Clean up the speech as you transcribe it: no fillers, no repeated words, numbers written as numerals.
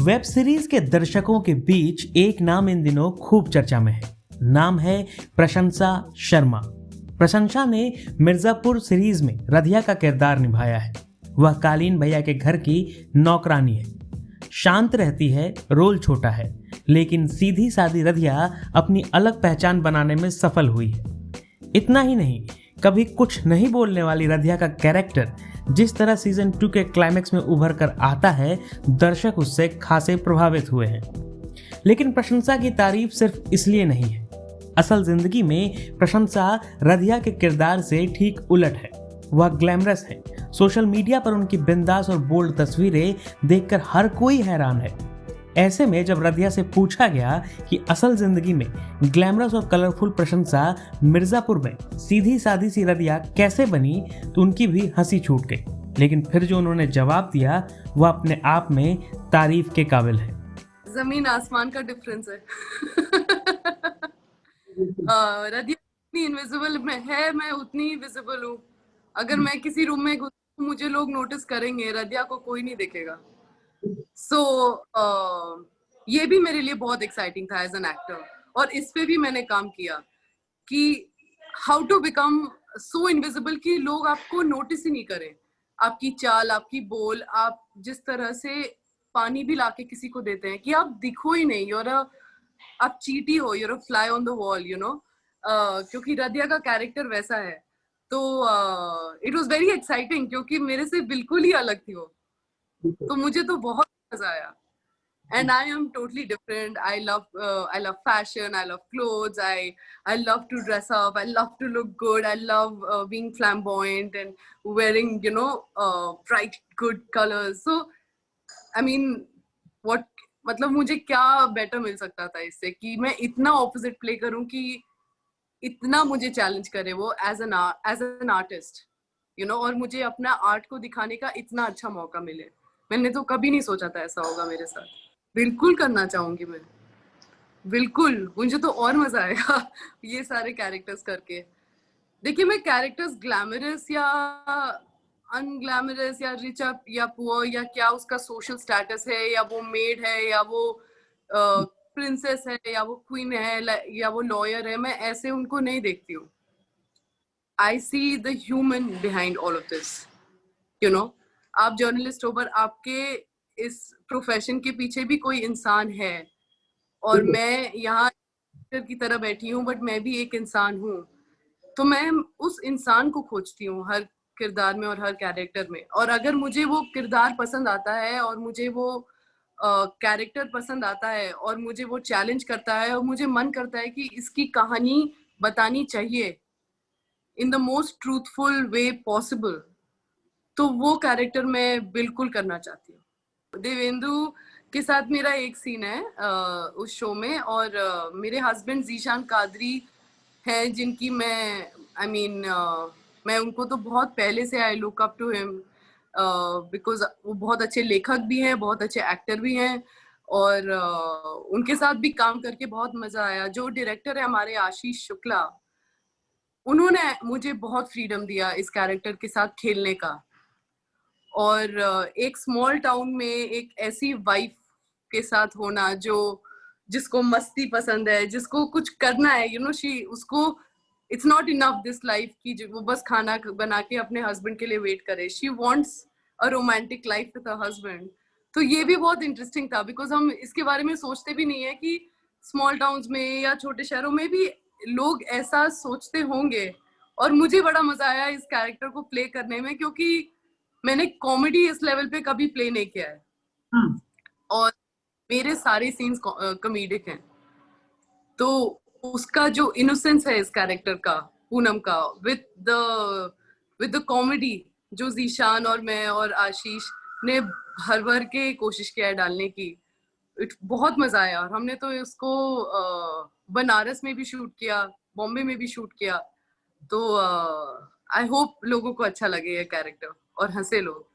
Web series के दर्शकों के बीच एक नाम इन दिनों खूब चर्चा में है। नाम है प्रशंसा शर्मा। प्रशंसा ने मिर्जापुर सीरीज में रधिया का किरदार निभाया है। वह कालीन भैया के घर की नौकरानी है। शांत रहती है, रोल छोटा है, लेकिन सीधी सादी रधिया अपनी अलग पहचान बनाने में सफल हुई है। इतना ही नहीं, कभी कुछ नहीं बोलने वाली रधिया का कैरेक्टर जिस तरह सीजन 2 के क्लाइमेक्स में उभर कर आता है, दर्शक उससे खासे प्रभावित हुए हैं। लेकिन प्रशंसा की तारीफ सिर्फ इसलिए नहीं है। असल जिंदगी में प्रशंसा रधिया के किरदार से ठीक उलट है। वह ग्लैमरस है। सोशल मीडिया पर उनकी बिंदास और बोल्ड तस्वीरें देखकर हर कोई हैरान है। ऐसे में जब रधिया से पूछा गया कि असल जिंदगी में ग्लैमरस और कलरफुल प्रशंसा मिर्जापुर में सीधी सादी सी रधिया कैसे बनी, तो उनकी भी हंसी छूट गई। लेकिन फिर जो उन्होंने जवाब दिया वह अपने आप में तारीफ के काबिल है। जमीन आसमान का डिफरेंस है। रधिया इतनी इनविजिबल में है, मैं उतनी विजिबल हूँ। अगर मैं किसी रूम में घुसूं, मुझे लोग नोटिस करेंगे, रधिया को कोई नहीं देखेगा। ये भी मेरे लिए बहुत एक्साइटिंग था एज एन एक्टर। और इस पे भी मैंने काम किया कि how to become so invisible कि लोग आपको नोटिस ही नहीं करें। आपकी चाल, आपकी बोल, आप जिस तरह से पानी भी लाके किसी को देते हैं कि आप दिखो ही नहीं, आप चीटी हो, you're a fly on the wall, you know. क्योंकि रधिया का कैरेक्टर वैसा है। तो इट वाज वेरी एक्साइटिंग क्योंकि मेरे से बिल्कुल ही अलग थी वो। तो मुझे तो बहुत मजा आया। And I am totally different. I love fashion. I love clothes. I love to dress up. I love to look good. I love being flamboyant and wearing, bright, good colors. So, I mean, मतलब मुझे क्या better मिल सकता था इससे कि मैं इतना opposite play करूं कि इतना मुझे चैलेंज करे वो एज एन आर्टिस्ट, और मुझे अपना आर्ट को दिखाने का इतना अच्छा मौका मिले। मैंने तो कभी नहीं सोचा था ऐसा होगा मेरे साथ। बिल्कुल करना चाहूंगी मैं, बिल्कुल। मुझे तो और मजा आएगा ये सारे कैरेक्टर्स करके। देखिए, मैं कैरेक्टर्स ग्लैमरस या अनग्लैमरस या रिच अप या पुअर या क्या उसका सोशल स्टेटस है, या वो मेड है, या वो प्रिंसेस है, या वो क्वीन है, या वो लॉयर है, मैं ऐसे उनको नहीं देखती हूँ। I see the human behind all of this, आप जर्नलिस्ट हो, पर आपके इस प्रोफेशन के पीछे भी कोई इंसान है। और मैं यहाँ की तरह बैठी हूँ, बट मैं भी एक इंसान हूँ। तो मैं उस इंसान को खोजती हूँ हर किरदार में और हर कैरेक्टर में। और अगर मुझे वो किरदार पसंद आता है और मुझे वो कैरेक्टर पसंद आता है और मुझे वो चैलेंज करता है और मुझे मन करता है कि इसकी कहानी बतानी चाहिए in the most truthful way possible, तो वो कैरेक्टर मैं बिल्कुल करना चाहती हूँ। देवेंदु के साथ मेरा एक सीन है उस शो में, और मेरे हस्बैंड जीशान कादरी हैं जिनकी मैं उनको तो बहुत पहले से I look up to him, because वो बहुत अच्छे लेखक भी हैं, बहुत अच्छे एक्टर भी हैं। और उनके साथ भी काम करके बहुत मजा आया। जो डायरेक्टर है हमारे आशीष शुक्ला, उन्होंने मुझे बहुत फ्रीडम दिया इस कैरेक्टर के साथ खेलने का। और एक स्मॉल टाउन में एक ऐसी वाइफ के साथ होना जिसको मस्ती पसंद है, जिसको कुछ करना है, उसको it's not enough this life कि वो बस खाना बना के अपने हस्बैंड के लिए वेट करे। She wants a romantic life with her husband. तो ये भी बहुत इंटरेस्टिंग था, बिकॉज हम इसके बारे में सोचते भी नहीं है कि स्मॉल टाउन्स में या छोटे शहरों में भी लोग ऐसा सोचते होंगे। और मुझे बड़ा मजा आया इस कैरेक्टर को प्ले करने में, क्योंकि मैंने कॉमेडी इस लेवल पे कभी प्ले नहीं किया है। और मेरे सारे सीन्स कॉमेडिक हैं। तो उसका जो इनोसेंस है इस कैरेक्टर का, पूनम का, विद द कॉमेडी जो जीशान और मैं और आशीष ने भर भर के कोशिश किया है डालने की, बहुत मजा आया। और हमने तो इसको बनारस में भी शूट किया, बॉम्बे में भी शूट किया। तो आई होप लोगों को अच्छा लगे ये कैरेक्टर और हंसे लोग।